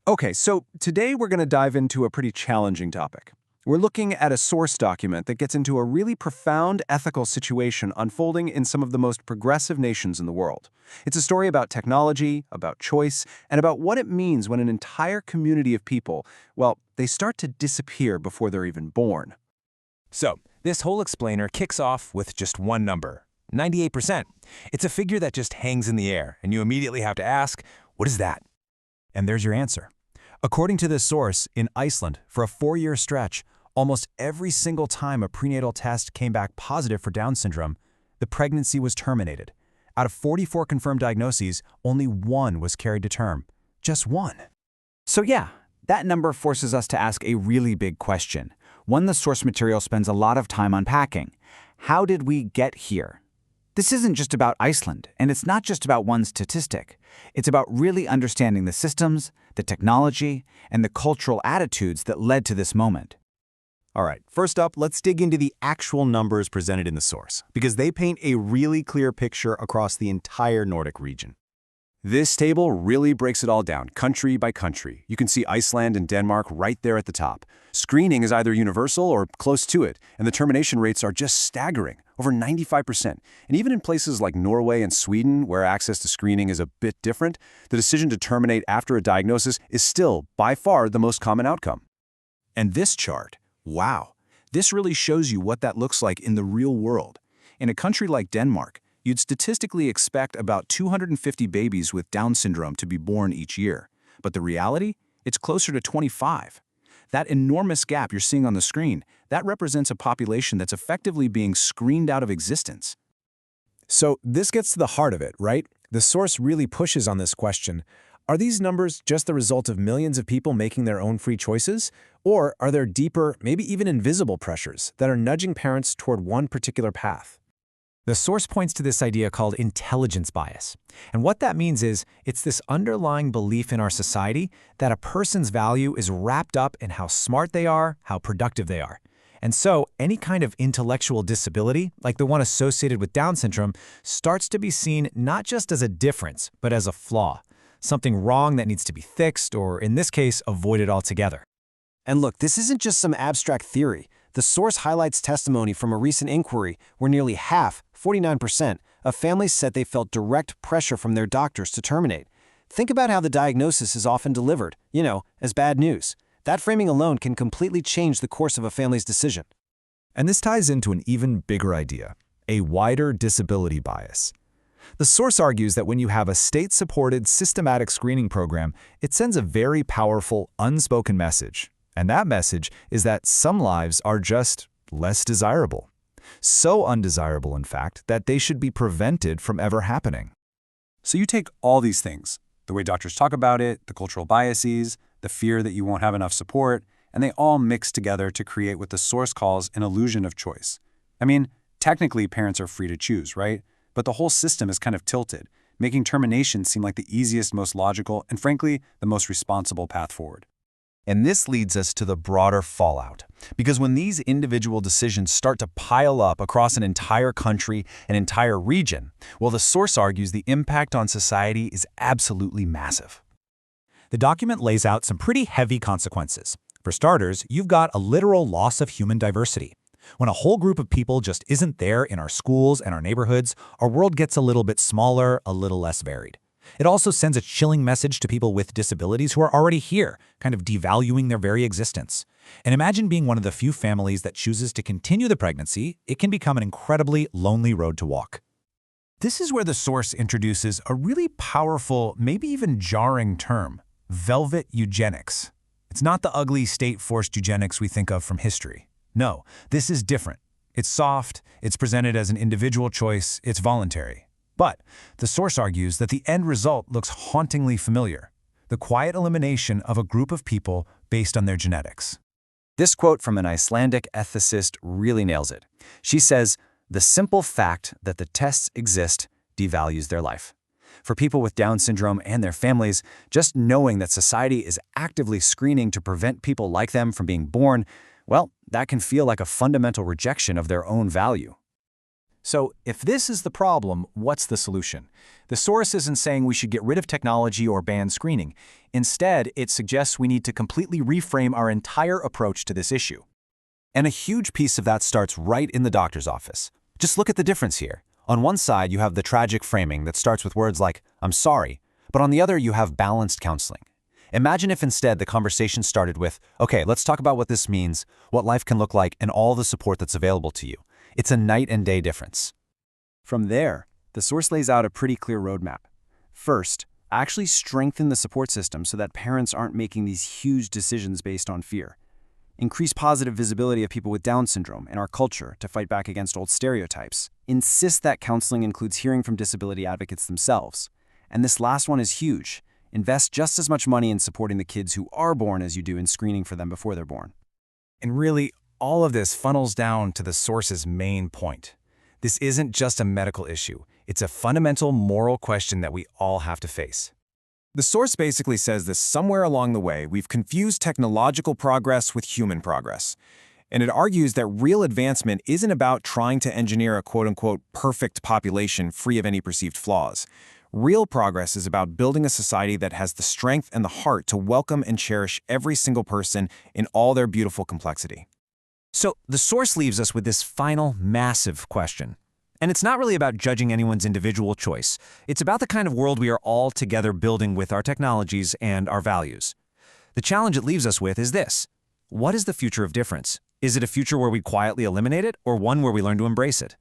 Okay, so today we're going to dive into a pretty challenging topic. We're looking at a source document that gets into a really profound ethical situation unfolding in some of the most progressive nations in the world. It's a story about technology, about choice, and about what it means when an entire community of people, well, they start to disappear before they're even born. So, this whole explainer kicks off with just one number, 98%. It's a figure that just hangs in the air, and you immediately have to ask, what is that? And there's your answer. According to this source, in Iceland, for a 4-year stretch, almost every single time a prenatal test came back positive for Down syndrome, the pregnancy was terminated. Out of 44 confirmed diagnoses, only 1 was carried to term. Just 1. So yeah, that number forces us to ask a really big question, one the source material spends a lot of time unpacking. How did we get here? This isn't just about Iceland, and it's not just about one statistic. It's about really understanding the systems, the technology, and the cultural attitudes that led to this moment. All right, first up, let's dig into the actual numbers presented in the source, because they paint a really clear picture across the entire Nordic region. This table really breaks it all down, country by country. You can see Iceland and Denmark right there at the top. Screening is either universal or close to it, and the termination rates are just staggering, over 95%. And even in places like Norway and Sweden, where access to screening is a bit different, the decision to terminate after a diagnosis is still, by far, the most common outcome. And this chart, wow, this really shows you what that looks like in the real world. In a country like Denmark, you'd statistically expect about 250 babies with Down syndrome to be born each year. But the reality? It's closer to 25. That enormous gap you're seeing on the screen, that represents a population that's effectively being screened out of existence. So this gets to the heart of it, right? The source really pushes on this question. Are these numbers just the result of millions of people making their own free choices? Or are there deeper, maybe even invisible pressures that are nudging parents toward one particular path? The source points to this idea called intelligence bias. And what that means is it's this underlying belief in our society that a person's value is wrapped up in how smart they are, how productive they are. And so any kind of intellectual disability, like the one associated with Down syndrome, starts to be seen not just as a difference, but as a flaw, something wrong that needs to be fixed or, in this case, avoided altogether. And look, this isn't just some abstract theory. The source highlights testimony from a recent inquiry where nearly half, 49%, of families said they felt direct pressure from their doctors to terminate. Think about how the diagnosis is often delivered, as bad news. That framing alone can completely change the course of a family's decision. And this ties into an even bigger idea, a wider disability bias. The source argues that when you have a state-supported systematic screening program, it sends a very powerful, unspoken message. And that message is that some lives are just less desirable. So undesirable, in fact, that they should be prevented from ever happening. So you take all these things, the way doctors talk about it, the cultural biases, the fear that you won't have enough support, and they all mix together to create what the source calls an illusion of choice. I mean, technically parents are free to choose, right? But the whole system is kind of tilted, making termination seem like the easiest, most logical, and frankly, the most responsible path forward. And this leads us to the broader fallout. Because when these individual decisions start to pile up across an entire country, an entire region, well, the source argues the impact on society is absolutely massive. The document lays out some pretty heavy consequences. For starters, you've got a literal loss of human diversity. When a whole group of people just isn't there in our schools and our neighborhoods, our world gets a little bit smaller, a little less varied. It also sends a chilling message to people with disabilities who are already here, kind of devaluing their very existence. And imagine being one of the few families that chooses to continue the pregnancy. It can become an incredibly lonely road to walk. This is where the source introduces a really powerful, maybe even jarring term, velvet eugenics. It's not the ugly state-forced eugenics we think of from history. No, this is different. It's soft, it's presented as an individual choice, it's voluntary. But the source argues that the end result looks hauntingly familiar, the quiet elimination of a group of people based on their genetics. This quote from an Icelandic ethicist really nails it. She says, "The simple fact that the tests exist devalues their life." For people with Down syndrome and their families, just knowing that society is actively screening to prevent people like them from being born, well, that can feel like a fundamental rejection of their own value. So, if this is the problem, what's the solution? The source isn't saying we should get rid of technology or ban screening. Instead, it suggests we need to completely reframe our entire approach to this issue. And a huge piece of that starts right in the doctor's office. Just look at the difference here. On one side, you have the tragic framing that starts with words like, "I'm sorry," but on the other, you have balanced counseling. Imagine if instead the conversation started with, "Okay, let's talk about what this means, what life can look like, and all the support that's available to you." It's a night and day difference. From there, the source lays out a pretty clear roadmap. First, actually strengthen the support system so that parents aren't making these huge decisions based on fear. Increase positive visibility of people with Down syndrome in our culture to fight back against old stereotypes. Insist that counseling includes hearing from disability advocates themselves. And this last one is huge. Invest just as much money in supporting the kids who are born as you do in screening for them before they're born. And really, all of this funnels down to the source's main point. This isn't just a medical issue. It's a fundamental moral question that we all have to face. The source basically says that somewhere along the way, we've confused technological progress with human progress. And it argues that real advancement isn't about trying to engineer a quote-unquote perfect population free of any perceived flaws. Real progress is about building a society that has the strength and the heart to welcome and cherish every single person in all their beautiful complexity. So the source leaves us with this final, massive question. And it's not really about judging anyone's individual choice. It's about the kind of world we are all together building with our technologies and our values. The challenge it leaves us with is this. What is the future of difference? Is it a future where we quietly eliminate it, or one where we learn to embrace it?